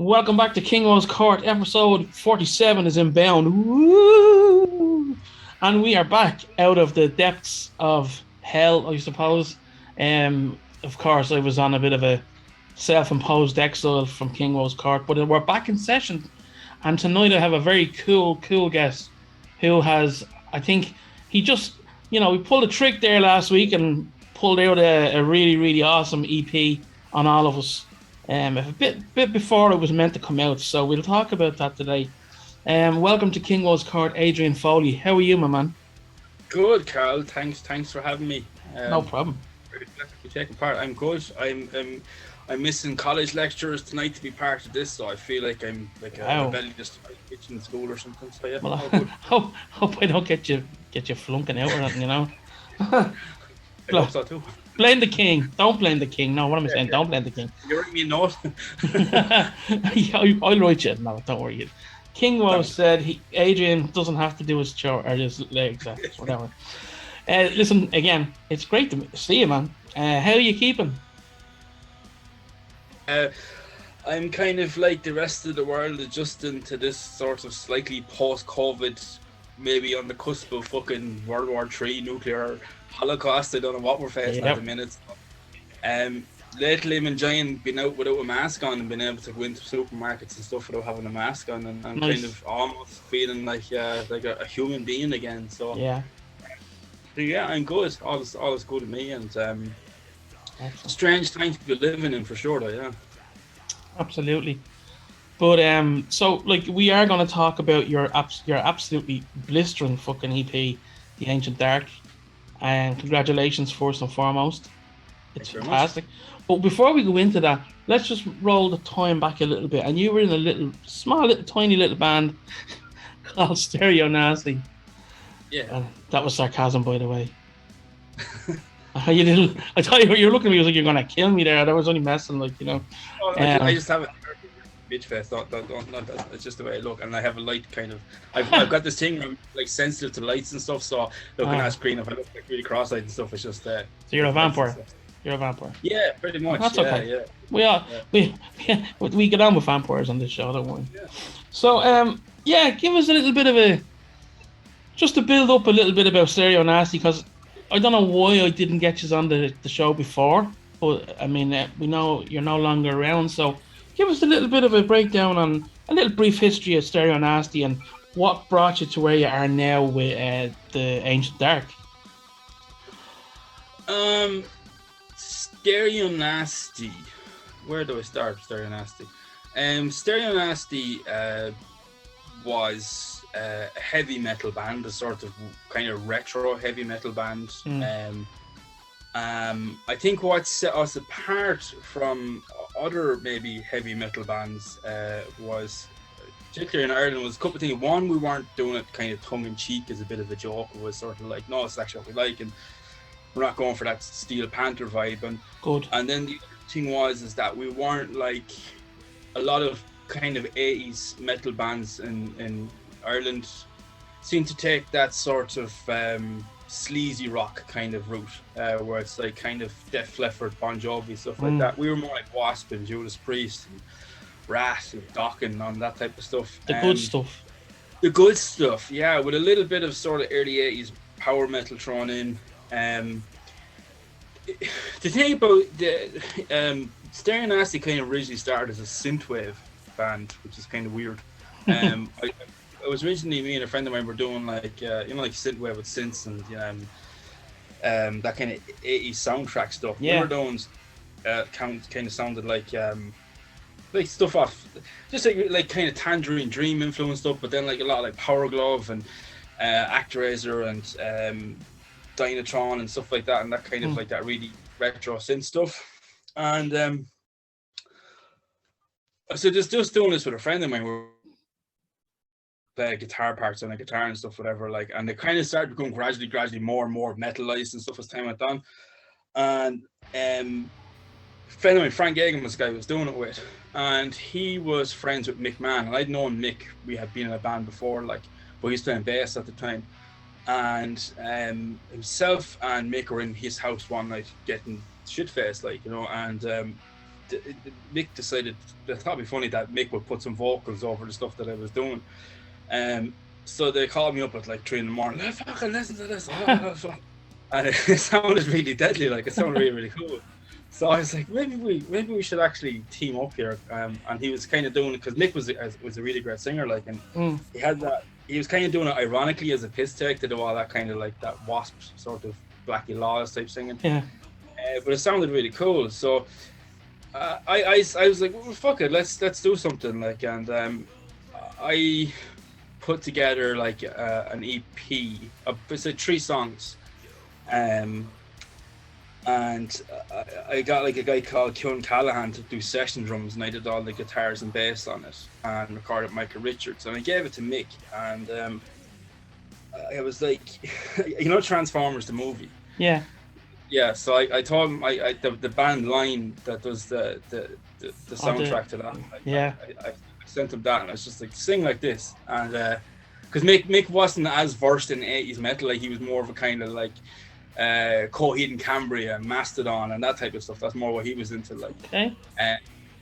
Welcome back to KingWoes Court. Episode 47 is inbound. Woo! And we are back out of the depths of hell, I suppose. Of course, I was on a bit of a self-imposed exile from KingWoes Court, but we're back in session. And tonight I have a very cool guest who has, I think, we pulled a trick there last week and pulled out a really, really awesome EP on all of us. A bit before it was meant to come out, so we'll talk about that today. Welcome to KingWoes Court, Adrian Foley. How are you, my man? Good, Carl. Thanks for having me. No problem. Very glad to be taking part. I'm good. I'm missing college lectures tonight to be part of this, so I feel like I'm like a rebellious kitchen school or something. So yeah, well, hope I don't get you flunking out or anything, you know. I hope so too. Blame the king. Don't blame the king. No, what am I saying? Don't blame the king. You're writing me a note. I'll write you. No, don't worry. KingWoes said Adrian doesn't have to do his chore or his legs, whatever. Listen, again, it's great to see you, man. How are you keeping? I'm kind of like the rest of the world, adjusting to this sort of slightly post-COVID, maybe on the cusp of fucking World War III, nuclear Holocaust. I don't know what we're facing at the minute. Lately I'm enjoying being out without a mask on and being able to go into supermarkets and stuff without having a mask on, and I'm kind of almost feeling like a human being again. So yeah, I'm good. All is good with me, and strange times to be living in for sure, though. Yeah, absolutely. But so like we are going to talk about your absolutely blistering fucking EP, The Ancient Dark. And congratulations, first and foremost. It's fantastic. But before we go into that, let's just roll the time back a little bit. And you were in a tiny little band called Stereo Nasty. Yeah. That was sarcasm, by the way. I thought you were looking at me like you're going to kill me there. I was only messing, like, you know. Oh, I just have it. Bitch face, not it's just the way I look, and I have a light kind of. I've got this thing where I'm like sensitive to lights and stuff, so looking at a screen, if I look like really cross-eyed and stuff, it's just. So you're a vampire. You're a vampire. Yeah, pretty much. That's okay. Yeah. We get on with vampires on this show, don't worry. Yeah. So give us a little bit of just to build up a little bit about Stereo Nasty, because I don't know why I didn't get you on the show before, but I mean we know you're no longer around, so. Give us a little bit of a breakdown on a little brief history of Stereo Nasty and what brought you to where you are now with the Ancient Dark. Stereo Nasty. Where do I start? Stereo Nasty. Stereo Nasty was a heavy metal band, a sort of kind of retro heavy metal band. I think what set us apart from other maybe heavy metal bands was, particularly in Ireland, was a couple of things. One, we weren't doing it kind of tongue-in-cheek as a bit of a joke. It was sort of like, no, it's actually what we like, and we're not going for that Steel Panther vibe. And good. And then the other thing is that we weren't like a lot of kind of 80s metal bands in Ireland seem to take that sort of sleazy rock kind of route, where it's like kind of Def Leppard, Bon Jovi, stuff like that. We were more like Wasp and Judas Priest and Rat and Dokken and that type of stuff. The good stuff. The good stuff, yeah, with a little bit of sort of early 80s power metal thrown in. The thing about the Stereo Nasty kind of originally started as a synthwave band, which is kind of weird. It was originally me and a friend of mine were doing like like synthwave with synths and that kind of 80s soundtrack stuff. Yeah. We were doing kind of sounded like stuff off just like kind of Tangerine Dream influence stuff, but then like a lot of like Power Glove and Actraiser and Dynatron and stuff like that, and that kind of like that really retro synth stuff. And so just doing this with a friend of mine, we play guitar parts on a guitar and stuff, whatever, like, and they kind of started becoming gradually more and more metalized and stuff as time went on. And friend of mine, Frank Gagan, was the guy who was doing it with, and he was friends with Mick Mann, and I'd known Mick. We had been in a band before, like, but he was playing bass at the time. And himself and Mick were in his house one night getting shit faced, like, you know, and Mick decided, they thought it'd be funny that Mick would put some vocals over the stuff that I was doing. So they called me up at like 3 in the morning, let's fucking listen to this. And it sounded really deadly, like it sounded really, really cool. So I was like, maybe we should actually team up here. And he was kind of doing it because Mick was a really great singer, like, and he had that. He was kind of doing it ironically as a piss take to do all that kind of like that wasp sort of Blackie Lawless type singing. Yeah. But it sounded really cool. So I was like, well, fuck it, let's do something, like, and I put together like an EP. It's like 3 songs. And I got like a guy called Cian Callahan to do session drums, and I did all the guitars and bass on it, and recorded Michael Richards, and I gave it to Mick, and I was like, you know, Transformers the movie. Yeah. Yeah. So I told him the band Line that does the soundtrack to that. I sent him that, and I was just like, sing like this, and because Mick wasn't as versed in 80s metal, like he was more of a kind of like Coheed and Cambria, Mastodon, and that type of stuff. That's more what he was into, like. Okay.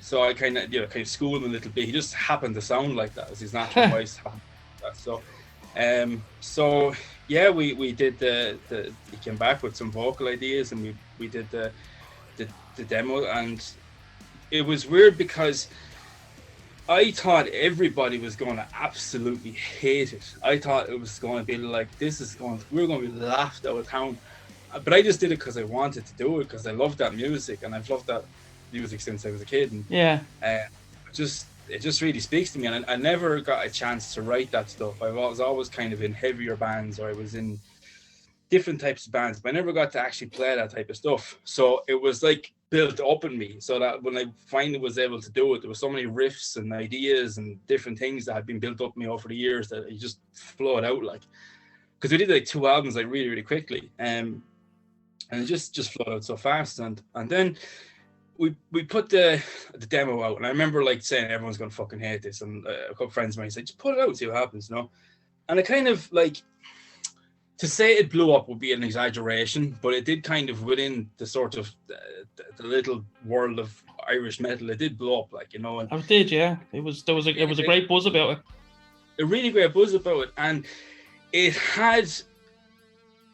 So I kind of schooled him a little bit. He just happened to sound like that, as his natural voice happened like that. So yeah, we did he came back with some vocal ideas, and we did the demo, and it was weird because I thought everybody was going to absolutely hate it. I thought it was going to be like, we're going to be laughed out of town. But I just did it because I wanted to do it, because I love that music, and I've loved that music since I was a kid. And it just really speaks to me. And I never got a chance to write that stuff. I was always kind of in heavier bands, or I was in different types of bands, but I never got to actually play that type of stuff. So it was like built up in me, so that when I finally was able to do it, there were so many riffs and ideas and different things that had been built up in me over the years that it just flowed out, like, because we did like 2 albums like really, really quickly, and it just flowed out so fast. And then we put the demo out, and I remember like saying everyone's gonna fucking hate this, and a couple of friends of mine said, just put it out, see what happens, you know. And I kind of like, to say it blew up would be an exaggeration, but it did kind of, within the sort of the little world of Irish metal, it did blow up, like, you know. And it did, yeah. It was a great buzz about it. A really great buzz about it, and it had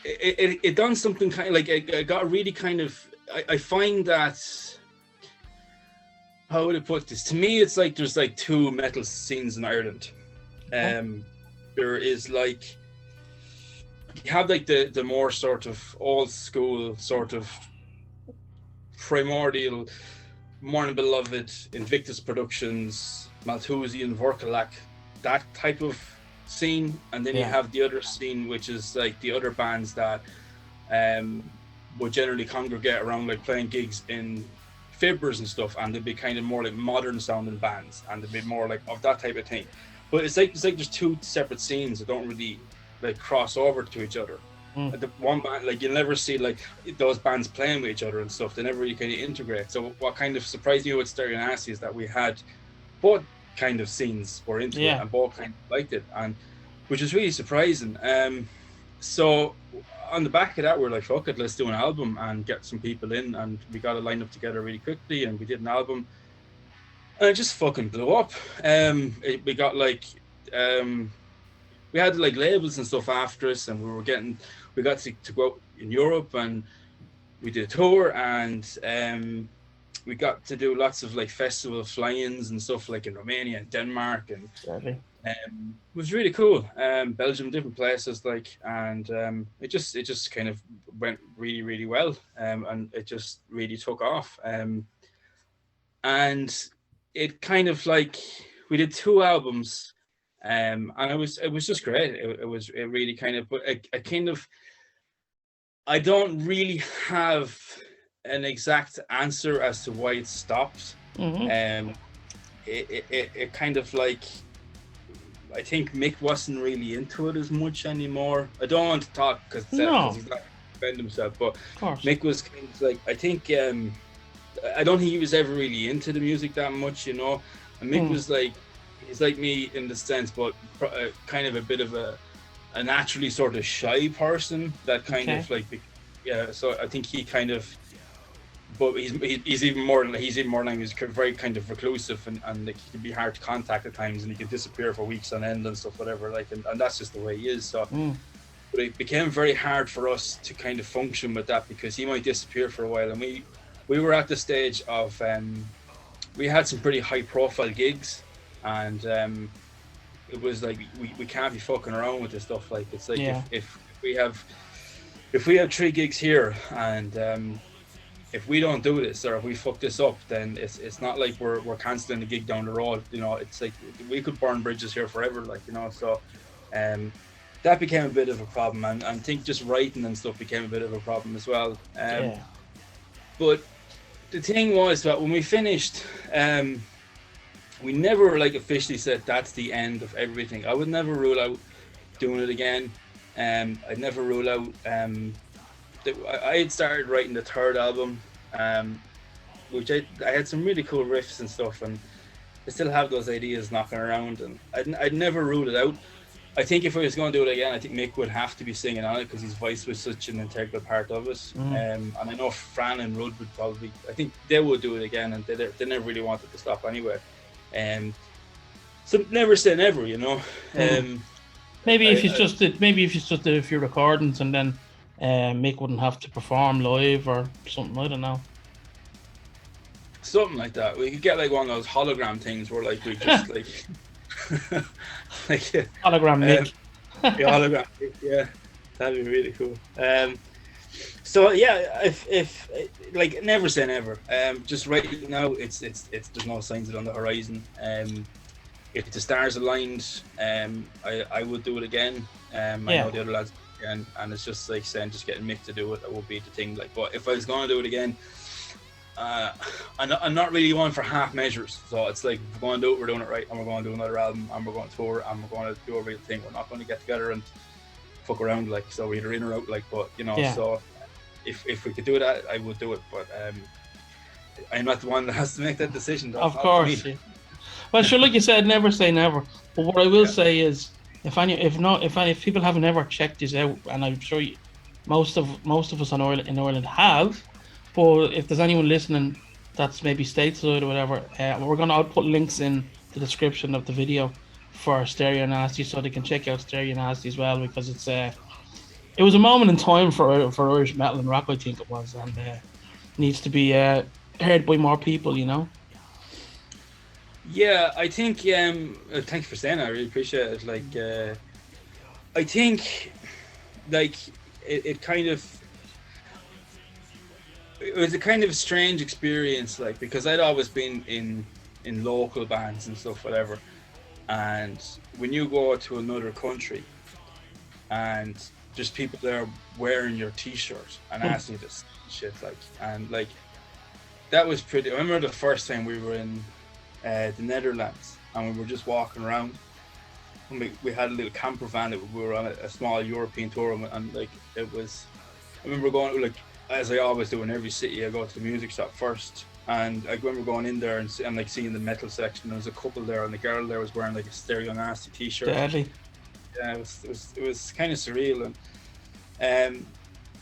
it done something kind of like, it got really kind of. I find that, how would I put this? To me, it's like there's like 2 metal scenes in Ireland. There is like, you have like the more sort of old school, sort of primordial, Morning Beloved, Invictus Productions, Malthusian, Vorkalak, that type of scene. And then you have the other scene, which is like the other bands that would generally congregate around like playing gigs in fibbers and stuff, and they'd be kind of more like modern sounding bands, and they'd be more like of that type of thing. But it's like there's 2 separate scenes that don't really like cross over to each other. The one band, like, you'll never see like those bands playing with each other and stuff. They never really kind of integrate. So what kind of surprised me with Stereo Nasty is that we had both kind of scenes were into it, and both kind of liked it, and which is really surprising. So on the back of that, we're like, fuck it, let's do an album and get some people in, and we got it lined up together really quickly, and we did an album, and it just fucking blew up. We got like we had like labels and stuff after us, and we got to go out in Europe, and we did a tour, and we got to do lots of like festival fly-ins and stuff, like in Romania and Denmark, and it was really cool. Belgium, different places, like, and it just kind of went really, really well, and it just really took off, and it kind of like, we did 2 albums. And it was just great. It really kind of, but a kind of, I don't really have an exact answer as to why it stopped. It kind of like, I think Mick wasn't really into it as much anymore. I don't want to talk because he's not going to defend himself, but Mick was kind of like, I think, I don't think he was ever really into the music that much, you know. And Mick was like, he's like me in the sense, but kind of a bit of a naturally sort of shy person that kind of like, so I think he kind of but he's even more like he's very kind of reclusive and like he can be hard to contact at times, and he can disappear for weeks on end and stuff, whatever. Like, and that's just the way he is. So, but it became very hard for us to kind of function with that because he might disappear for a while, and we were at the stage of we had some pretty high profile gigs, and it was like we can't be fucking around with this stuff. Like, it's like if we have 3 gigs here and if we don't do this or if we fuck this up, then it's not like we're canceling the gig down the road. You know, it's like we could burn bridges here forever. Like, you know, so that became a bit of a problem, and I think just writing and stuff became a bit of a problem as well. But the thing was that when we finished, we never like officially said that's the end of everything. I would never rule out doing it again. I'd never rule out. I had started writing the 3rd album, which I had some really cool riffs and stuff, and I still have those ideas knocking around, and I'd never rule it out. I think if I was going to do it again, I think Mick would have to be singing on it because his voice was such an integral part of it. And I know Fran and Rudd would probably, I think they would do it again, and they never really wanted to stop anyway. So never say never, you know. Maybe if you just did a few recordings and then Mick wouldn't have to perform live or something. I don't know. Something like that. We could get like one of those hologram things where like we just like like hologram Mick. Hologram Mick, yeah, that'd be really cool. So yeah, if like never say never. Just right now, it's there's no signs of it on the horizon. If the stars aligned, I would do it again. I know the other lads again, and it's just like saying, just getting Mick to do it, that would be the thing. Like, but if I was going to do it again, I'm not really one for half measures. So it's like, if we're going to do it, we're doing it right, and we're going to do another album, and we're going to tour, and we're going to do a real thing. We're not going to get together and fuck around, like, so we're either in or out, like, but you know, so if we could do that, I would do it, but I'm not the one that has to make that decision. Of course. Yeah. Well, sure, like you said, never say never. But what I will say is, if people haven't ever checked this out, and I'm sure most of us in Ireland have, but if there's anyone listening that's maybe stateside or whatever, I'll put links in the description of the video for Stereo Nasty, so they can check out Stereo Nasty as well, because it was a moment in time for Irish metal and rock, I think it was, and needs to be heard by more people, you know. Yeah, I think. Thank you for saying that. I really appreciate it. Like, I think, like, it was a kind of strange experience, like, because I'd always been in local bands and stuff, whatever. And when you go to another country, and there's people there wearing your T-shirt and asking you this shit, like, and like, that was pretty. I remember the first time we were in the Netherlands, and we were just walking around, and we had a little camper van that we were on a small European tour, and like, it was, I remember going, like, as I always do in every city, I go to the music shop first, and I remember going in there and like seeing the metal section. There was a couple there, and the girl there was wearing like a Stereo Nasty T-shirt. Deadly. Yeah, it was kind of surreal, and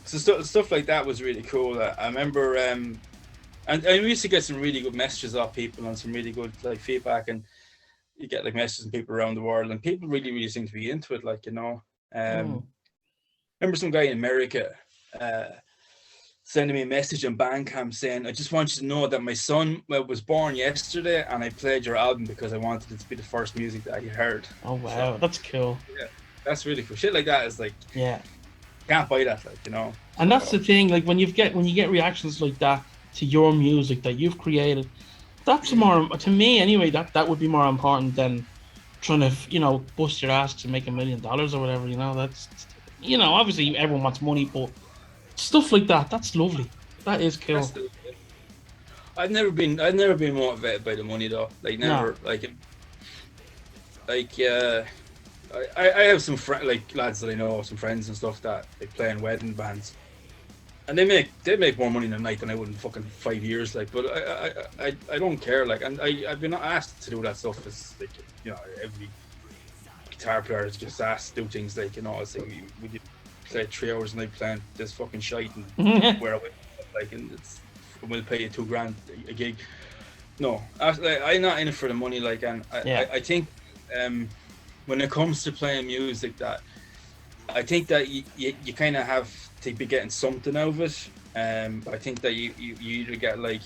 so stuff like that was really cool. I remember. And we used to get some really good messages off people and some really good like feedback, and you get like messages from people around the world, and people really, really seem to be into it, like, you know. Remember some guy in America sending me a message on Bandcamp saying, I just want you to know that my son was born yesterday, and I played your album because I wanted it to be the first music that he heard. Oh wow, so, that's cool. Yeah, that's really cool. Shit like that is like, can't buy that, like, you know. And that's the thing, like, when you get reactions like that to your music that you've created, that's more, to me anyway, that would be more important than trying to, you know, bust your ass to make $1 million or whatever, you know. That's, you know, obviously everyone wants money, but stuff like that, that's lovely. That is cool. I've never been motivated by the money though, like, never. No. I have some like lads that I know, some friends and stuff that they play in wedding bands, and they make more money in a night than I would in fucking 5 years, like. But I don't care, like, and I've been asked to do that stuff. It's like, you know, every guitar player is just asked to do things, like, you know, it's like we play 3 hours a night playing this fucking shite and wear away, like, and it's we'll pay you $2,000 a gig. No, I'm not in it for the money. Like, and I think when it comes to playing music, that I think that you kind of have to be getting something out of it. I think that you either get like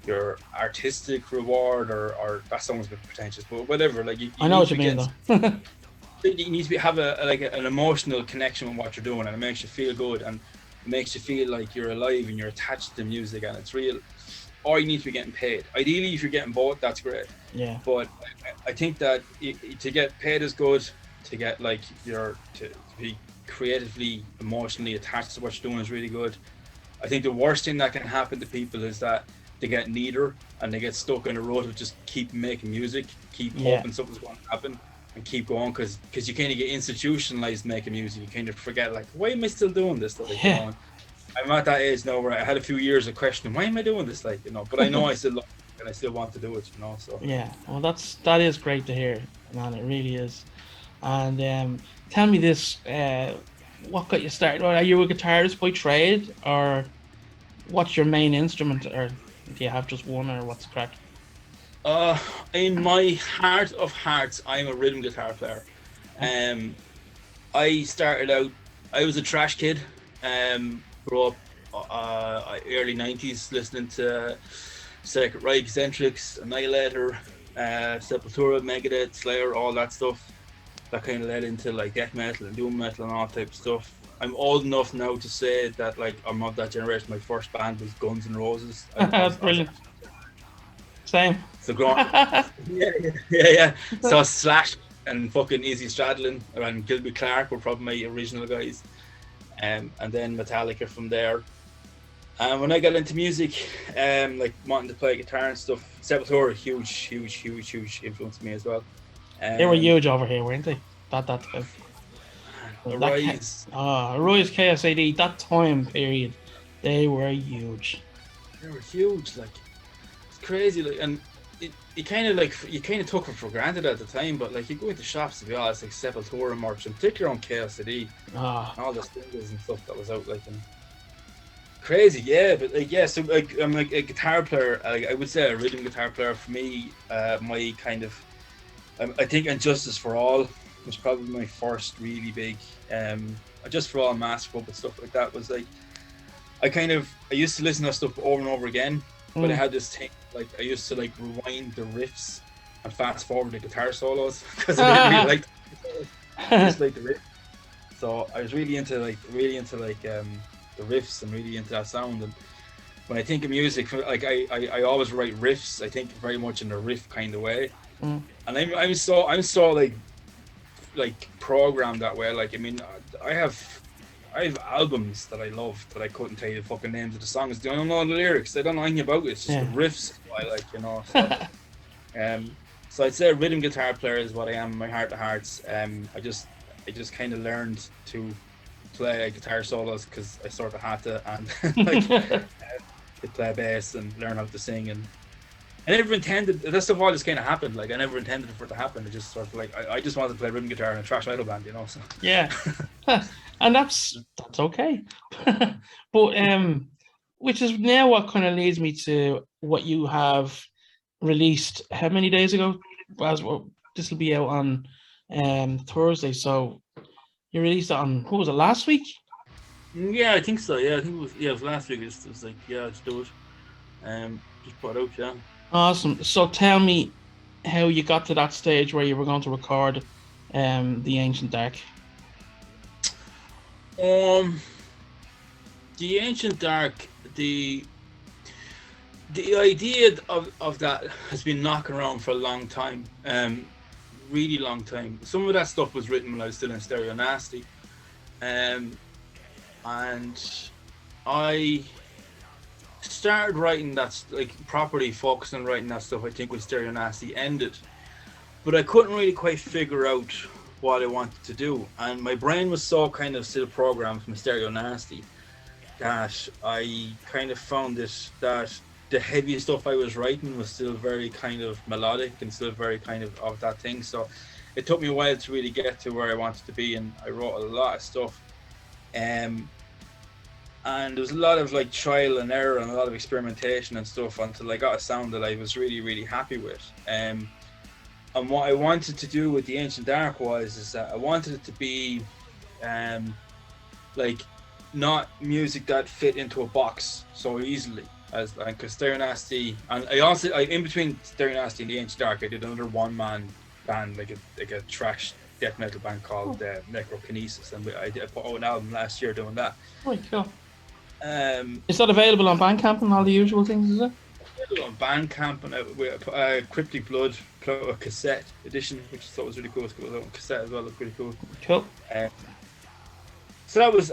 your artistic reward or that sounds a bit pretentious, but whatever. Like, I know what you mean, though. You need to have an emotional connection with what you're doing, and it makes you feel good, and it makes you feel like you're alive and you're attached to music and it's real. Or you need to be getting paid. Ideally, if you're getting both, that's great. Yeah. But I think that to get paid is good. To get like to be creatively, emotionally attached to what you're doing is really good. I think the worst thing that can happen to people is that they get neither and they get stuck in a rut of just keep making music, keep hoping something's going to happen, and keep going because you kind of get institutionalized making music. You kind of forget, like, why am I still doing this? Like, you know, I'm at that age now where I had a few years of questioning, why am I doing this? Like, you know, but I know I still love it and I still want to do it, you know. So yeah, well, that is great to hear, man. It really is. And tell me this: what got you started? Are you a guitarist by trade, or what's your main instrument, or do you have just one, or what's the crack? In my heart of hearts, I'm a rhythm guitar player. I started out, I was a trash kid. Grew up early 90s listening to Sacred Reich, Eccentrics, Annihilator, Sepultura, Megadeth, Slayer, all that stuff. That kind of led into like death metal and doom metal and all type of stuff. I'm old enough now to say that like I'm of that generation. My first band was Guns N' Roses. That's brilliant. Same. So yeah. So Slash and fucking Easy Stradlin and Gilby Clarke were probably my original guys. And then Metallica from there. And when I got into music, like wanting to play guitar and stuff, Sepultura, huge influence on me as well. They were huge over here, weren't they? That time. Arise, KSAD, that time period, they were huge. They were huge, like it's crazy, like, and you kind of took it for granted at the time, but like you go into shops, to be honest, like Sepultura merch, and particularly on KSAD, and all the singles and stuff that was out, like, and crazy, yeah. But like, yeah, so like I'm like a guitar player. Like, I would say a rhythm guitar player for me. My kind of, I think Injustice for All was probably my first really big. Just for All, Master Puppet, stuff like that was like, I used to listen to stuff over and over again, but I had this thing, like I used to like rewind the riffs and fast forward the guitar solos because I didn't really just like the riff. So I was really into the riffs and really into that sound. And when I think of music, like I always write riffs. I think very much in a riff kind of way, and I'm so like programmed that way. Like, I mean, I have albums that I love that I couldn't tell you the fucking names of the songs. I don't know the lyrics. I don't know anything about it. It's just the riffs I like, you know. So, so I'd say a rhythm guitar player is what I am in my heart of hearts. I just kind of learned to play guitar solos because I sort of had to, and like to play bass and learn how to sing, and I never intended that stuff. All just kind of happened. Like, I never intended for it to happen. It just sort of like I just wanted to play rhythm guitar in a thrash metal band, you know. So yeah, and that's okay. But which is now what kind of leads me to what you have released. How many days ago? This will be out on Thursday. So you released it on, what was it, last week? Yeah, I think so. Yeah, I think it was last week. It was like, yeah, let's do it. Just put it out, yeah. Awesome. So tell me how you got to that stage where you were going to record The Ancient Dark. The Ancient Dark, the idea of that has been knocking around for a long time, really long time. Some of that stuff was written when I was still in Stereo Nasty, and I started writing that, like properly focusing on writing that stuff, I think when Stereo Nasty ended, but I couldn't really quite figure out what I wanted to do, and my brain was so kind of still programmed from Stereo Nasty that I kind of found that the heavy stuff I was writing was still very kind of melodic and still very kind of that thing. So it took me a while to really get to where I wanted to be, and I wrote a lot of stuff. And there was a lot of like trial and error and a lot of experimentation and stuff until I got a sound that I was really, really happy with. And what I wanted to do with the Ancient Dark is that I wanted it to be like not music that fit into a box so easily. As like, because Stereo Nasty, and I in between Stereo Nasty and the Ancient Dark, I did another one-man band, like a thrash death metal band called Necrokinesis, and I put out an album last year doing that. Oh, cool. Is that available on Bandcamp and all the usual things? Is it? On Bandcamp, and Cryptic Blood put out a cassette edition, which I thought was really cool. It was on cassette as well. Looked pretty cool. Cool. So that was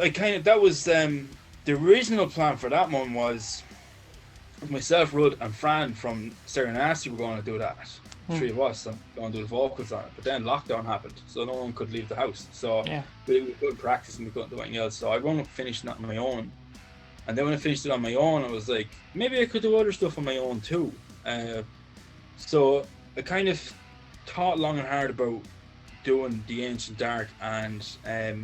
the original plan for that one was myself, Rudd, and Fran from Stereo Nasty were going to do that. Three of us, and going to do the vocals on it. But then lockdown happened, so no one could leave the house. So we couldn't practice and we couldn't do anything else. So I wound up finishing that on my own. And then when I finished it on my own, I was like, maybe I could do other stuff on my own too. So I kind of thought long and hard about doing the Ancient Dark, and I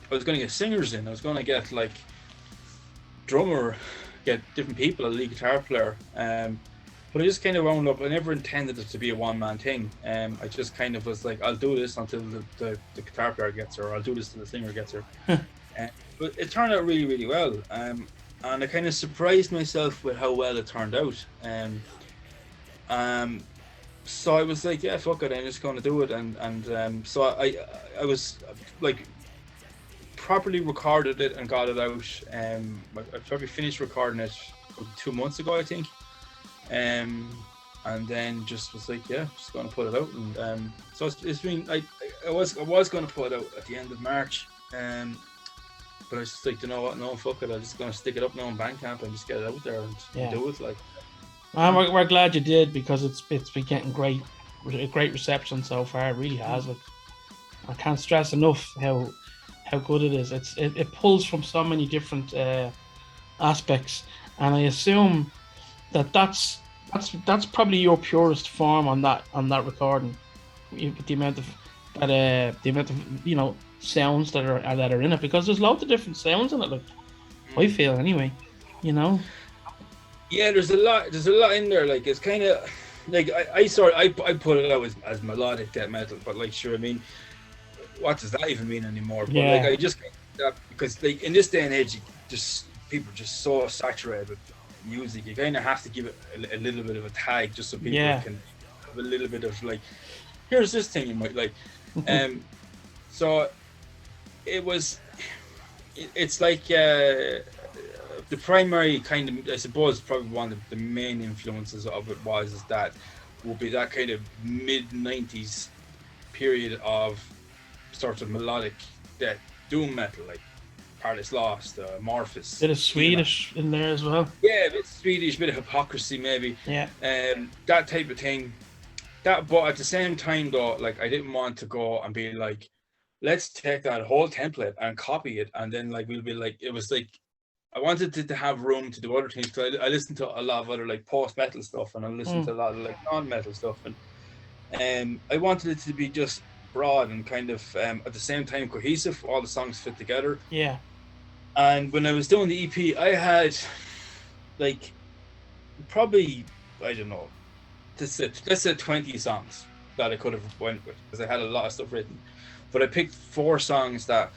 was going to get singers in. I was going to get like drummer, get different people, a lead guitar player. But I just kind of wound up, I never intended it to be a one-man thing. I just kind of was like, I'll do this until the guitar player gets her, or I'll do this until the singer gets her. But it turned out really, really well. And I kind of surprised myself with how well it turned out. So I was like, yeah, fuck it, I'm just going to do it. And so I was like, properly recorded it and got it out. I probably finished recording it 2 months ago, I think. And then just was like, yeah, just going to put it out. And so it's been, I was going to put it out at the end of March. But I was just like, you know what, no, fuck it, I'm just going to stick it up now on Bandcamp and just get it out there and do it. Like, and we're glad you did, because it's been getting great reception so far. It really has. Like, I can't stress enough how good it is. It pulls from so many different aspects, and I assume that's probably your purest form on that recording, with the amount of sounds that are in it, because there's loads of different sounds in it. Like, I feel anyway, Yeah, there's a lot in there. Like, it's kind of like I put it out as melodic death metal, but like, sure, I mean, what does that even mean anymore? But like, I just that because like in this day and age, people are just so saturated with music. You kind of have to give it a little bit of a tag, just so people can have a little bit of like, here's this thing you might like. So it's like the primary kind of, I suppose, probably one of the main influences of it is that would be that kind of mid-90s period of sort of melodic death doom metal, like Paradise Lost, Morphus. Bit of Swedish in there as well. Yeah, a bit Swedish, bit of Hypocrisy maybe. Yeah. That type of thing. But at the same time though, like, I didn't want to go and be like, let's take that whole template and copy it, and then like we'll be like, it was like, I wanted to have room to do other things. So I listened to a lot of other like post-metal stuff, and I listened to a lot of like non-metal stuff, and I wanted it to be just broad and kind of at the same time cohesive. All the songs fit together. Yeah. And when I was doing the EP, I had like probably, I don't know, let's say 20 songs that I could have went with, because I had a lot of stuff written. But I picked 4 songs that,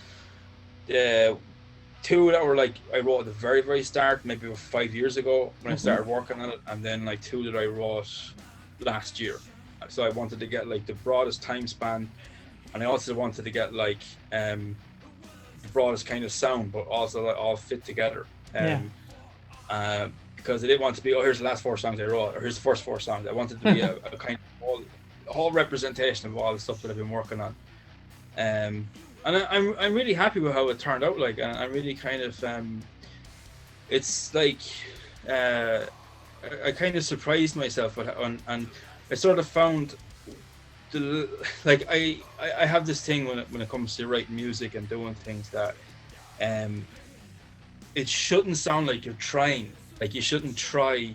2 that were like I wrote at the very, very start, maybe about 5 years ago when I started working on it, and then like 2 that I wrote last year. So I wanted to get like the broadest time span, and I also wanted to get like the broadest kind of sound, but also like all fit together. Because I didn't want to be, here's the last 4 songs I wrote, or here's the first 4 songs. I wanted to be a kind of whole representation of all the stuff that I've been working on. And I'm really happy with how it turned out. Like, I'm really kind of it's like I kind of surprised myself with and I sort of found like I have this thing when it comes to writing music and doing things that it shouldn't sound like you're trying. Like, you shouldn't try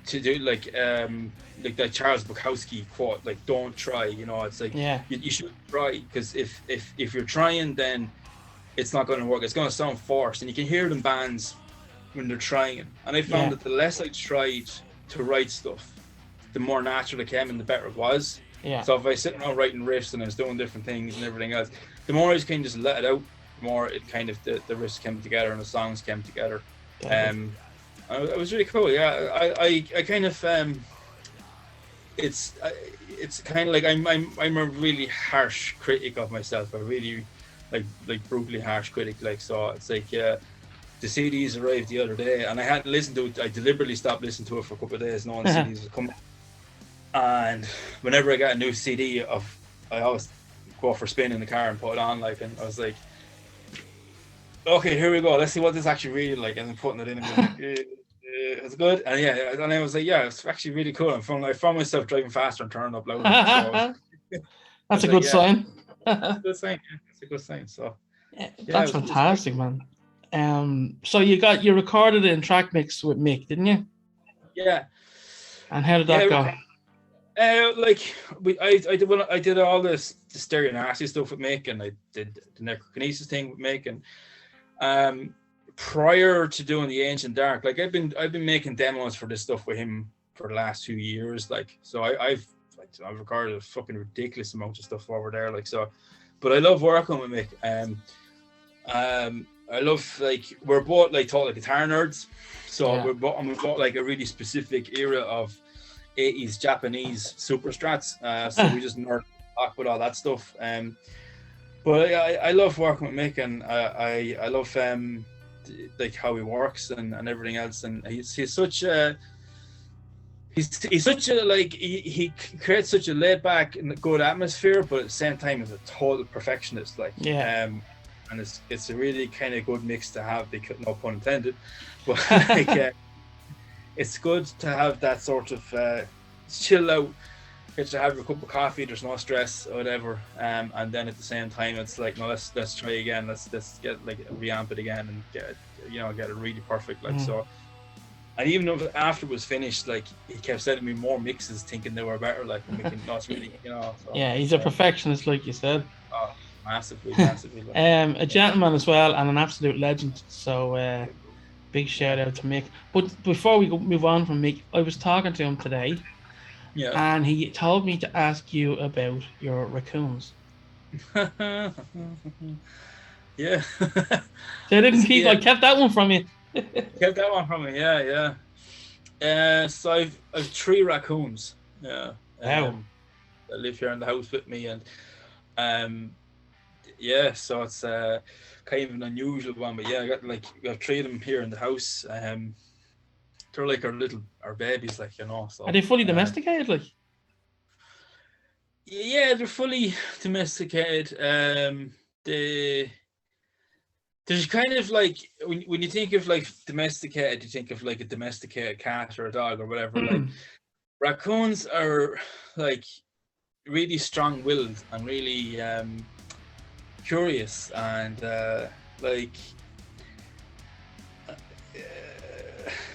to do like that Charles Bukowski quote, like, don't try, it's like, you should try, because if you're trying, then it's not going to work. It's going to sound forced, and you can hear it in bands when they're trying. And I found that the less I tried to write stuff, the more natural it came and the better it was. Yeah. So if I was sitting around writing riffs and I was doing different things and everything else, the more I just kind of just let it out, the more it kind of the riffs came together and the songs came together. It was really cool. Yeah, I kind of it's kind of like I'm a really harsh critic of myself. I really like brutally harsh critic. Like, so it's like the CDs arrived the other day and I hadn't listened to it. I deliberately stopped listening to it for a couple of days knowing CDs would come. And whenever I got a new CD, I always go for a spin in the car and put it on, like, and I was like, okay, here we go. Let's see what this actually really like. And then putting it in and going, it's good. And yeah, and I was like, yeah, it's actually really cool. I found myself driving faster and turning up louder. So that's a good sign. That's a good sign. Yeah, it's a good sign. So that's fantastic, man. So you recorded it in track mix with Mick, didn't you? Yeah. And how did that go? I did all the stereo nasty stuff with Mick, and I did the necrokinesis thing with Mick, and prior to doing the Ancient Dark, like I've been making demos for this stuff with him for the last 2 years, like, so I've recorded a fucking ridiculous amount of stuff over there, like, so, but I love working with Mick. I love, like, we're both like taught like guitar nerds, so we've got like a really specific era of 80s Japanese super strats, so we just nerd talk with all that stuff. But I love working with Mick, and I love like how he works and everything else, and he's such a like he creates such a laid back and good atmosphere, but at the same time is a total perfectionist, like, and it's a really kind of good mix to have, because no pun intended, but like it's good to have that sort of chill out, get to have your cup of coffee, there's no stress or whatever, and then at the same time it's like, no, let's try again, let's get, like, reamp it again and get it really perfect, like, so. And even though after it was finished, like, he kept sending me more mixes thinking they were better, like, making not really, so, yeah, he's a perfectionist, like you said. Oh, massively like. A gentleman as well, and an absolute legend, so big shout out to Mick. But before we move on from Mick, I was talking to him today, and he told me to ask you about your Raccoons. Yeah. So I didn't keep. I kept that one from you. Kept that one from me. Yeah. So I've 3 raccoons. Yeah. Wow. That live here in the house with me, and so it's kind of an unusual one, but yeah, I got 3 of them here in the house. They're like our babies, like, so. Are they fully domesticated, like? Yeah, they're fully domesticated. There's kind of like, when you think of like domesticated, you think of like a domesticated cat or a dog or whatever. Like, raccoons are like really strong-willed and really curious, and like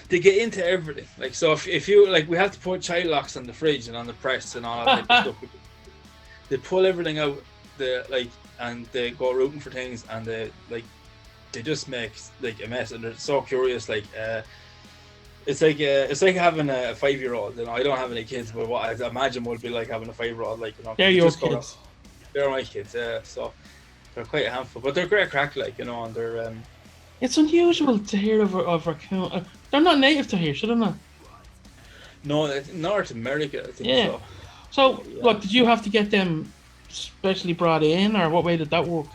they get into everything. Like, so if you, like, we have to put child locks on the fridge and on the press and all that type of stuff. They pull everything out, and they go rooting for things, and they just make like a mess, and they're so curious. Like, it's like having a 5-year-old. I don't have any kids, but what I imagine would be like having a 5-year-old. Like, they're your kids. They're my kids. Yeah, so they're quite a handful, but they're great crack. Like, and they're. It's unusual to hear of raccoon. They're not native to here, should they not? No, North America, I think so. So, look, did you have to get them specially brought in, or what way did that work?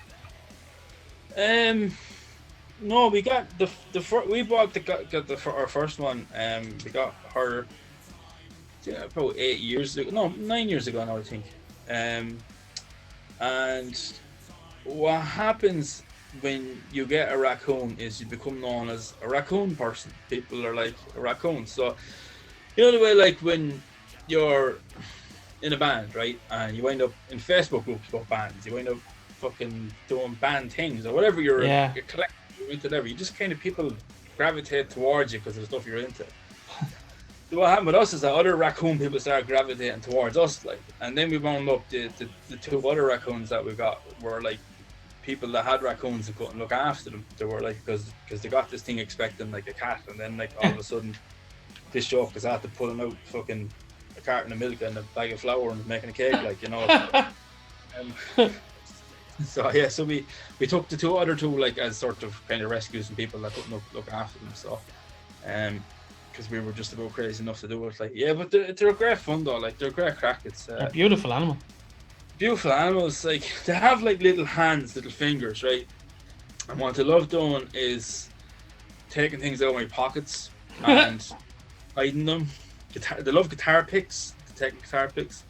No, we got we bought our first one. We got her about 8 years ago. No, 9 years ago now, I think. And what happens when you get a raccoon is you become known as a raccoon person. People are like, a raccoon. So, the way, like, when you're in a band, right, and you wind up in Facebook groups about bands, you wind up fucking doing band things or whatever, you're collecting, you're into whatever, you just kind of, people gravitate towards you because of the stuff you're into. So what happened with us is that other raccoon people started gravitating towards us, like, and then we wound up the 2 other raccoons that we got were like people that had raccoons and couldn't look after them. They were like, because they got this thing expecting like a cat, and then like all of a sudden pissed off because I had to pull them out fucking a carton of milk and a bag of flour and making a cake, like, you know. So yeah, so we took the other two like as sort of kind of rescues and people that couldn't look after them. So because we were just about crazy enough to do it, like, yeah, but they're great fun though, like they're great crack. It's a beautiful animal. Beautiful animals, like they have like little hands, little fingers, right? And what I love doing is taking things out of my pockets and hiding them. They love guitar picks, taking guitar picks.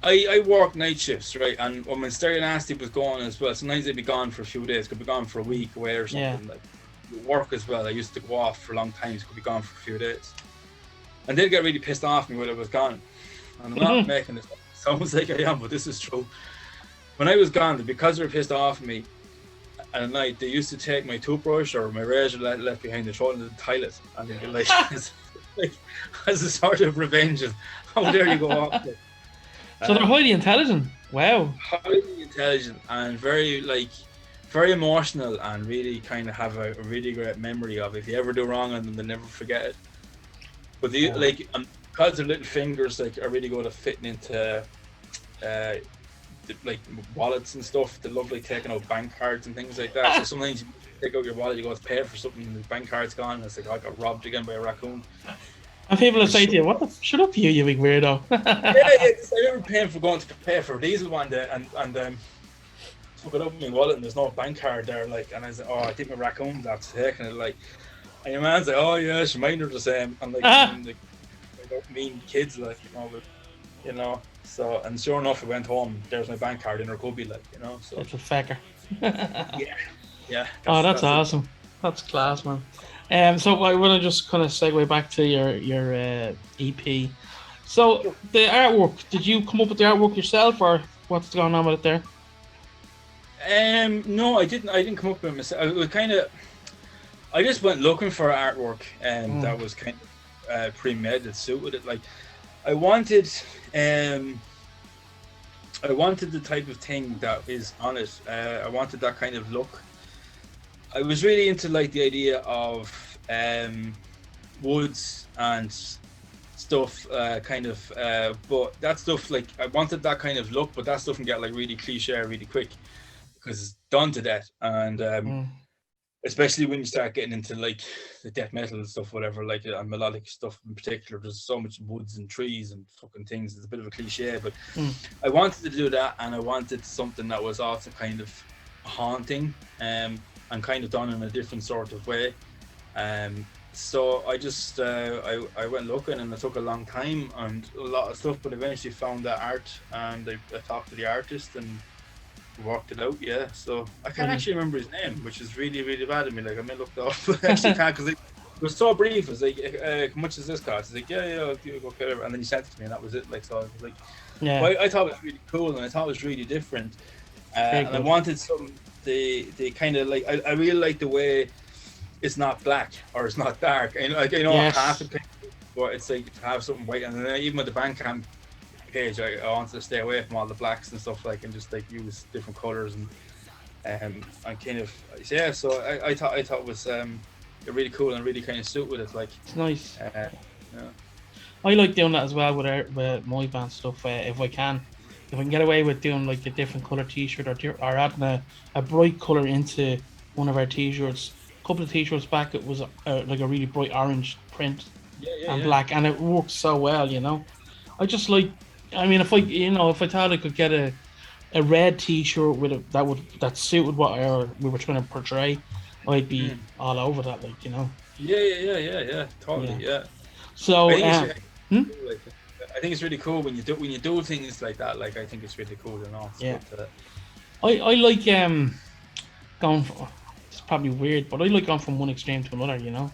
I work night shifts, right? And when my Stereo Nasty was gone as well, sometimes they'd be gone for a few days, could be gone for a week away or something. Like work as well. I used to go off for long times, could be gone for a few days. And they'd get really pissed off me when I was gone. And I'm not making this up. Sounds like I am, but this is true. When I was gone, because they were pissed off at me at night, they used to take my toothbrush or my razor left behind the toilet in the toilet, and they'd be like, as a sort of revenge of how dare you go off. So they're highly intelligent. Wow. Highly intelligent and very emotional, and really kind of have a really great memory of it. If you ever do wrong on them, they never forget it. But they because their little fingers like are really good at fitting into like wallets and stuff. They love like taking out bank cards and things like that. So sometimes you take out your wallet, you go to pay for something, and the bank card's gone, and it's like, I got robbed again by a raccoon. And people will say to you, "What the? Shut up, you big weirdo!" yeah. I remember paying to pay for a diesel one day, and took it out of my wallet, and there's no bank card there. Like, and I said, "Oh, I think my raccoon that's taking it." Like, and your man's like, "Oh yeah, she might do the same." And like, I don't mean kids, like, you know. So, and sure enough, I went home. There's my bank card in her cubby, like, you know. So it's a fecker. yeah. That's awesome. That's class, man. So I want to just kind of segue back to your EP. So the artwork, did you come up with the artwork yourself, or what's going on with it there? No, I didn't come up with it myself. It was I just went looking for artwork, and that was kind of pre-made that suited it. Like, I wanted the type of thing that is on it. I wanted that kind of look. I was really into like the idea of woods and stuff, but that stuff, like, I wanted that kind of look, but that stuff can get like really cliche really quick because it's done to death. And especially when you start getting into like the death metal and stuff, whatever, like, and melodic stuff in particular, there's so much woods and trees and fucking things. It's a bit of a cliche, but I wanted to do that, and I wanted something that was also kind of haunting, and kind of done in a different sort of way. So I just I went looking, and it took a long time and a lot of stuff, but eventually found that art, and I talked to the artist and worked it out. Yeah, so I can't actually remember his name, which is really, really bad of me. Like, I may look it up, but I actually can't, because it was so brief. It was like, how much does this cost? He's like, yeah, I'll give you whatever. And then he sent it to me, and that was it. Like, so I was like, well, I thought it was really cool, and I thought it was really different. And I wanted something. They kind of like, I really like the way it's not black or it's not dark. And like, half the picture, but it's like to have something white. And then even with the Bandcamp page, I wanted to stay away from all the blacks and stuff, like, and just like use different colors and kind of, yeah. So I thought it was really cool and really kind of suit with it. Like, it's nice. I like doing that as well with my band stuff. If I can get away with doing like a different color t-shirt, or adding a bright color into one of our t-shirts. A couple of t-shirts back, it was like a really bright orange print and black, and it worked so well, you know. I just like, I mean, if I thought I could get a red t-shirt with that suited what we were trying to portray, I'd be all over that, like, you know. Yeah, totally, yeah. So I think it's really cool when you do things like that. Like, I think it's really cool, you know. Yeah. I like going for, it's probably weird, but I like going from one extreme to another, you know.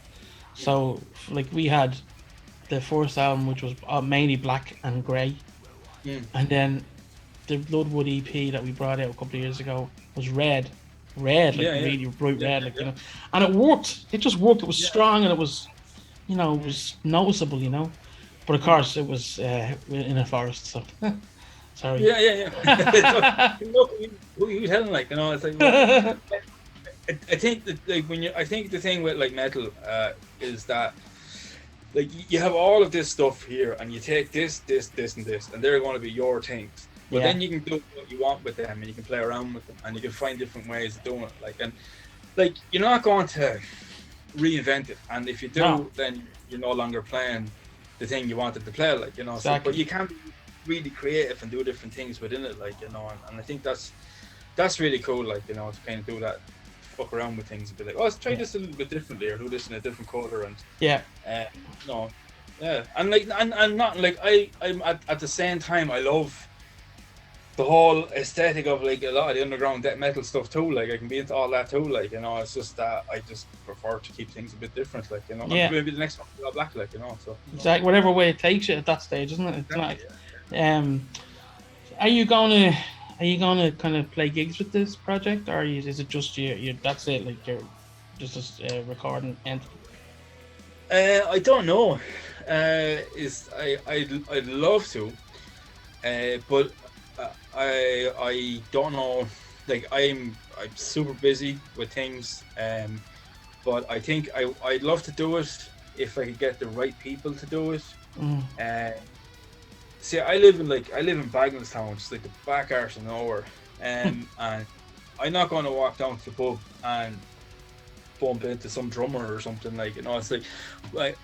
So like, we had the first album, which was mainly black and grey, and then the Bloodwood EP that we brought out a couple of years ago was red, like really bright red, like, you know. And it worked. It just worked. It was strong, and it was, you know, it was noticeable, you know. But of course, it was in a forest, so Sorry. Yeah. Look, who you telling, like, you know, it's like, well, I think that, like, I think the thing with, like, metal is that, like, you have all of this stuff here, and you take this, and this, and they're going to be your things. But then you can do what you want with them, and you can play around with them, and you can find different ways of doing it. Like, and like, you're not going to reinvent it, and if you do, then you're no longer playing the thing you wanted to play, like, you know. Exactly. So, but you can be really creative and do different things within it, like, you know, and I think that's really cool, like, you know, to kind of do that, fuck around with things and be like, oh, let's try this a little bit differently, or do this in a different color, and no, yeah, and like, and not like, I'm at the same time, I love the whole aesthetic of, like, a lot of the underground death metal stuff too. Like, I can be into all that too, like, you know. It's just that I just prefer to keep things a bit different, like, you know. Yeah. Maybe the next one will be all black, like, you know. So exactly, whatever way it takes you at that stage, isn't it? It's not. Are you gonna kind of play gigs with this project, or is it just you? That's it, like, you're just a recording entity? I don't know. I'd love to, but I don't know. Like, I'm super busy with things, but I think I'd love to do it if I could get the right people to do it. See, I live in Bagnallstown, which is like the back arse of nowhere, and I'm not going to walk down to the pub and bump into some drummer or something, like, you know. It's like,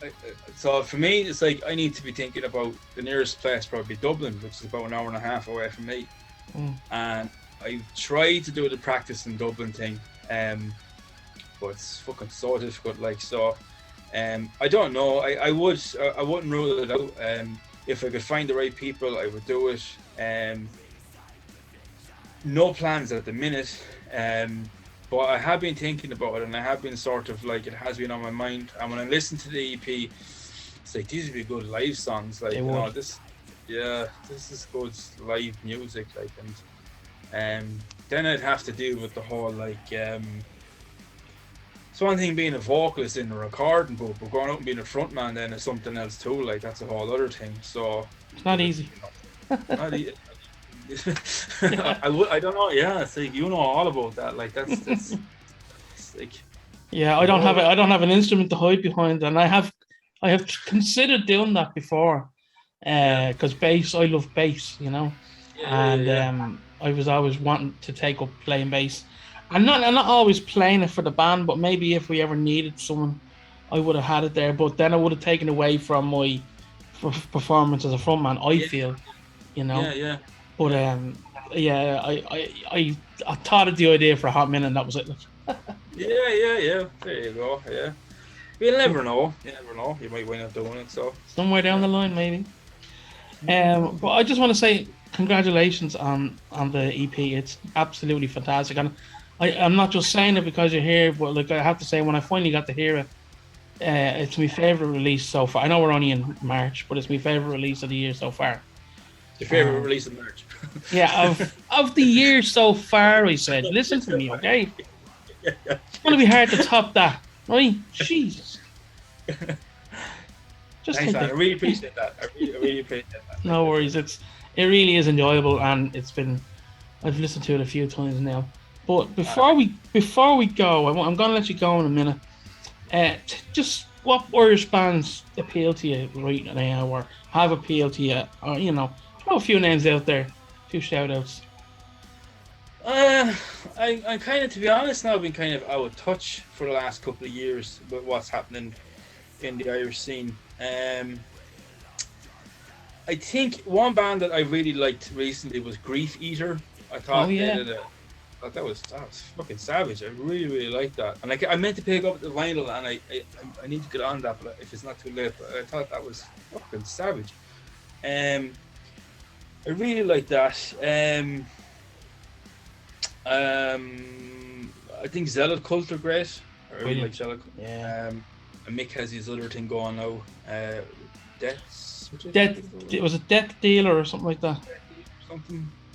so for me, it's like, I need to be thinking about the nearest place, probably Dublin, which is about an hour and a half away from me. And I tried to do the practice in Dublin thing, but it's fucking so difficult, like, so I don't know. I wouldn't rule it out. If I could find the right people, I would do it. No plans at the minute, but I have been thinking about it, and I have been sort of, like, it has been on my mind. And when I listen to the EP, it's like, these would be good live songs, like, you know, this is good live music, like, and then I'd have to deal with the whole, like, it's one thing being a vocalist in a recording booth, but going out and being a frontman then is something else too, like, that's a whole other thing. So it's not easy. Not easy. I don't know. Yeah, it's like, you know all about that. Like, that's it's like, yeah, I don't have an instrument to hide behind, and I have considered doing that before, because bass, I love bass, you know, I was always wanting to take up playing bass. I'm not always playing it for the band, but maybe if we ever needed someone, I would have had it there. But then I would have taken away from my performance as a frontman, I feel, you know. Yeah. But I thought of the idea for a hot minute, and that was it. Yeah. There you go. Yeah. You'll never know. You never know. You might wind up doing it. So somewhere down the line, maybe. But I just want to say congratulations on the EP. It's absolutely fantastic, and I'm not just saying it because you're here, but, like, I have to say, when I finally got to hear it, it's my favorite release so far. I know we're only in March, but it's my favorite release of the year so far. Your favorite release of March? Yeah, of the year so far. I said, listen to me, okay? It's going to be hard to top that, right? Jesus. Just thanks, man. I really appreciate that. I really appreciate that. No worries. It really is enjoyable, and I've listened to it a few times now. But before we go, I'm going to let you go in a minute. Just what Irish bands appeal to you right now, or have appealed to you, or, you know, throw a few names out there, a few shout outs. I kind of, to be honest, now I've been kind of out of touch for the last couple of years with what's happening in the Irish scene. I think one band that I really liked recently was Grief Eater. I thought that was fucking savage. I really liked that, and I meant to pick up the vinyl, and I need to get on that, but if it's not too late. But I thought that was fucking savage. I really like that. I think Zealot Cult are great. I really like Zealot. Yeah. And Mick has his other thing going now. Was it Death Dealer or something like that?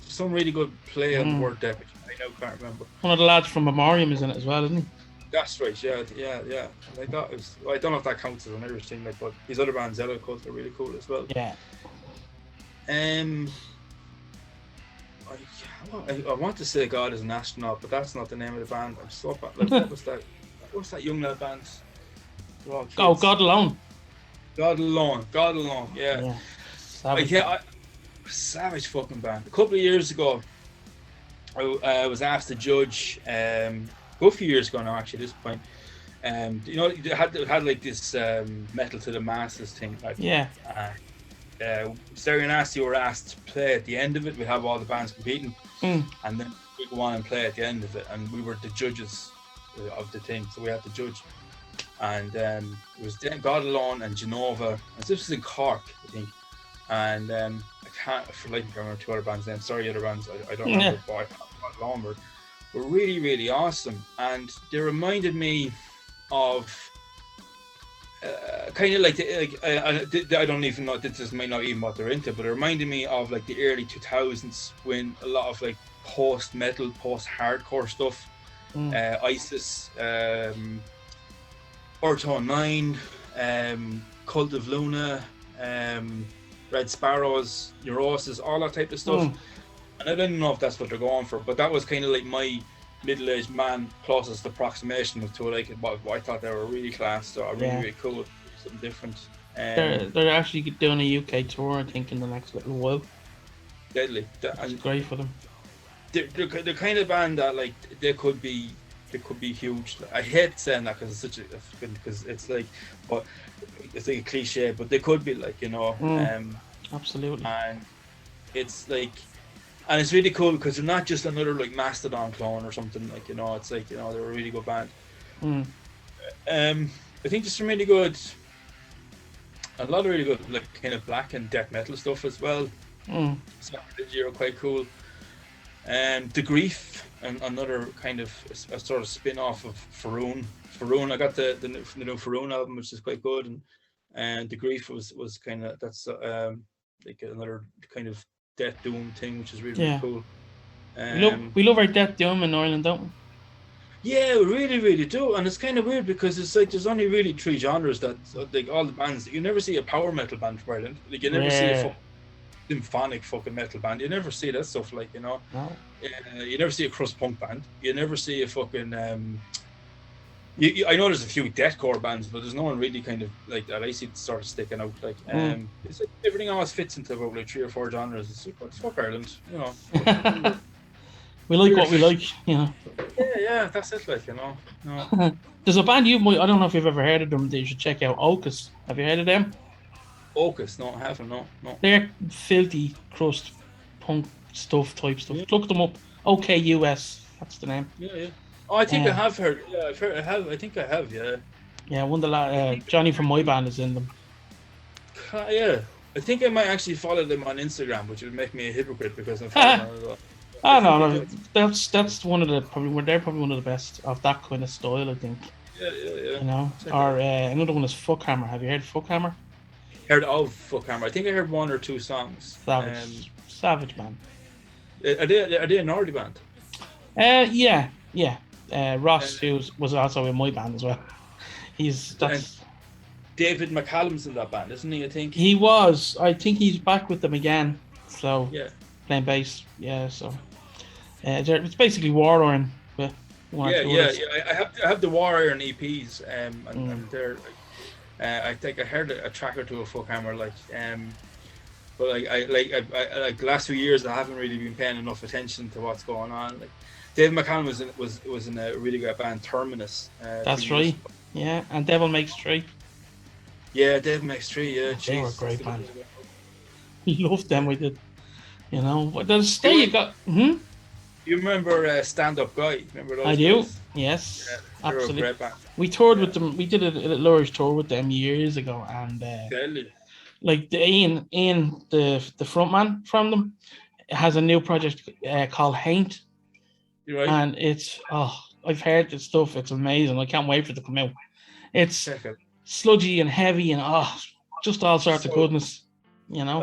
Some really good play on the word death, which I now can't remember. One of the lads from Memoriam is in it as well, isn't he? That's right, yeah. And I thought I don't know if that counts as an Irish thing, like, but his other band, Zealot Cult, are really cool as well. Yeah. I want to say God is an astronaut, but that's not the name of the band. I'm so bad. Like, what was that? What's that young lad band? They're all kids. Oh, God Alone. God Alone. God Alone. Yeah. Yeah. Like, Savage. savage fucking band. A couple of years ago, I was asked to judge. A few years ago now, actually, at this point. You know, they had like this metal to the masses thing. Like, Yeah. Stereo Nasty were asked to play at the end of it. We have all the bands competing, and then we go on and play at the end of it. And we were the judges of the thing, so we had to judge. And it was God Alone and Genova. And this was in Cork, I think. And I can't, for like, remember two other bands' names. Sorry, other bands, I don't remember. But God Alone were really, really awesome. And they reminded me of. Kind of like, I don't even know, this might not even what they're into, but it reminded me of like the early 2000s when a lot of like post-metal, post-hardcore stuff, ISIS, Orton 9, Cult of Luna, Red Sparrows, Neurosis, all that type of stuff. And I don't know if that's what they're going for, but that was kind of like my middle-aged man closest approximation to like what I thought they were really class, so really cool, something different. They're actually doing a UK tour, I think, in the next little while. Deadly. It's great for them. They're the kind of band that like they could be huge. I hate saying that because it's like, but it's like a cliche, but they could be like, you know. Absolutely. And it's like. And it's really cool because they're not just another like Mastodon clone or something, like, you know. It's like, you know, they're a really good band. I think there's some really good, a lot of really good like kind of black and death metal stuff as well. Sacrilege are quite cool. The Grief, and another kind of a sort of spin-off of Faroon. I got the new Faroon album, which is quite good, and The Grief was kind of, that's like another kind of death doom thing, which is really cool. We love our death doom in Ireland, don't we? Yeah, we really, really do. And it's kind of weird because it's like there's only really three genres that, like, all the bands, you never see a power metal band from Ireland. Like, you never see a symphonic fucking metal band. You never see that stuff, like, you know. No. You never see a crust punk band. You never see a fucking I know there's a few deathcore bands, but there's no one really kind of like that I see sort of sticking out. Like, it's like everything always fits into about like 3 or 4 genres. It's like, what the fuck, Ireland, you know. We like what we like, you know. Yeah, that's it, like, you know. No. There's a band I don't know if you've ever heard of them. That you should check out. Ocus. Have you heard of them? Ocus? No, I haven't. No. They're filthy crust punk stuff. Look them up. OKUS. That's the name. Yeah. Oh, I think I have heard. Yeah, I think I have. Yeah. Yeah, one of the Johnny from my band is in them. Yeah, I think I might actually follow them on Instagram, which would make me a hypocrite because I'm following them as well. No. That's one of the they're probably one of the best of that kind of style, I think. Yeah. You know, or another one is Fuckhammer. Have you heard of Fuckhammer? Heard of Fuckhammer? I think I heard 1 or 2 songs. Savage band. Are they an Nordy band? Yeah. Ross, who was also in my band as well. David McCallum's in that band, isn't he? I think he was. I think he's back with them again. So playing bass. Yeah. So it's basically War Iron. I have the War Iron EPs, and they're. I think I heard a track or two of Fuckhammer, like, but I like the last few years I haven't really been paying enough attention to what's going on. Like, David McCallum was in a really good band, Terminus. That's right. Yeah, and Devil Makes Three. Yeah, Devil Makes Three. Yeah, they were a great band. Loved them. We did. You know, but there's still you got. You remember Stand Up Guy? Remember those? I do. Guys? Yes, yeah, absolutely. A great band. We toured with them. We did a little Irish tour with them years ago, and like the Ian, the frontman from them, has a new project called Haint. Right. And it's I've heard the stuff. It's amazing. I can't wait for it to come out. It's sludgy and heavy and just all sorts of goodness. You know.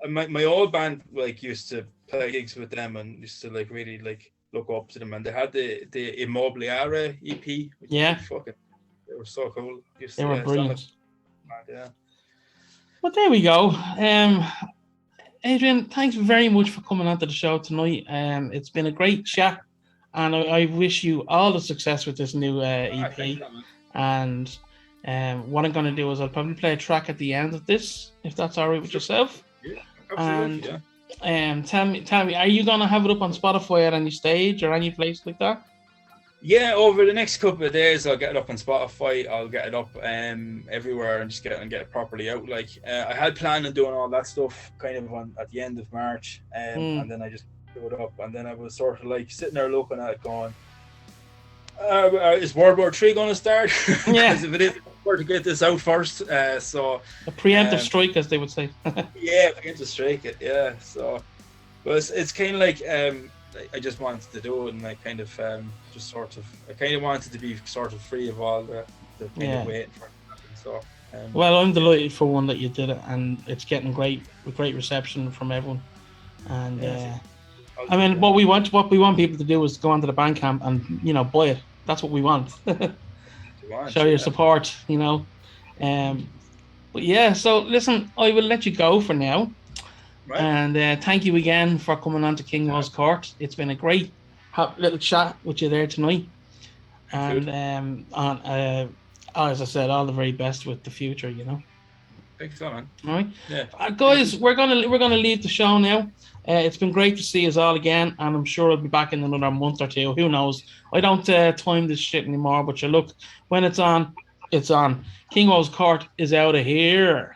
My old band like used to play gigs with them and used to like really like look up to them, and they had the Immobiliare EP. Yeah. They were so cool. They were brilliant. Yeah. But there we go. Adrian, thanks very much for coming onto the show tonight. It's been a great chat, and I wish you all the success with this new EP. And what I'm going to do is I'll probably play a track at the end of this, if that's all right with yourself. Yeah, absolutely. And tell me, are you going to have it up on Spotify at any stage or any place like that? Yeah, over the next couple of days, I'll get it up on Spotify. I'll get it up everywhere and just get it properly out. Like I had planned on doing all that stuff kind of at the end of March, and then I just threw it up, and then I was sort of like sitting there looking at it, going, "Is World War III going to start?" Yeah, because if it is, we're to get this out first. So a preemptive strike, as they would say. Yeah, preemptive strike it. Yeah, so, but it's kind of like I just wanted to do it, and I kind of just sort of wanted to be sort of free of all the kind of waiting for it to happen. So well, I'm delighted for one that you did it, and it's getting great reception from everyone. And I mean, what we want people to do is go onto the Bandcamp and buy it. That's what we want. Show your support, But yeah, so listen, I will let you go for now. Right. And thank you again for coming on to KingWoes Court. It's been a great little chat with you there tonight. And as I said, all the very best with the future, Thanks a lot, man. All right. Yeah. Guys, we're gonna leave the show now. It's been great to see us all again, and I'm sure I'll be back in another month or two. Who knows? I don't time this shit anymore, but you look, when it's on, it's on. KingWoes Court is out of here.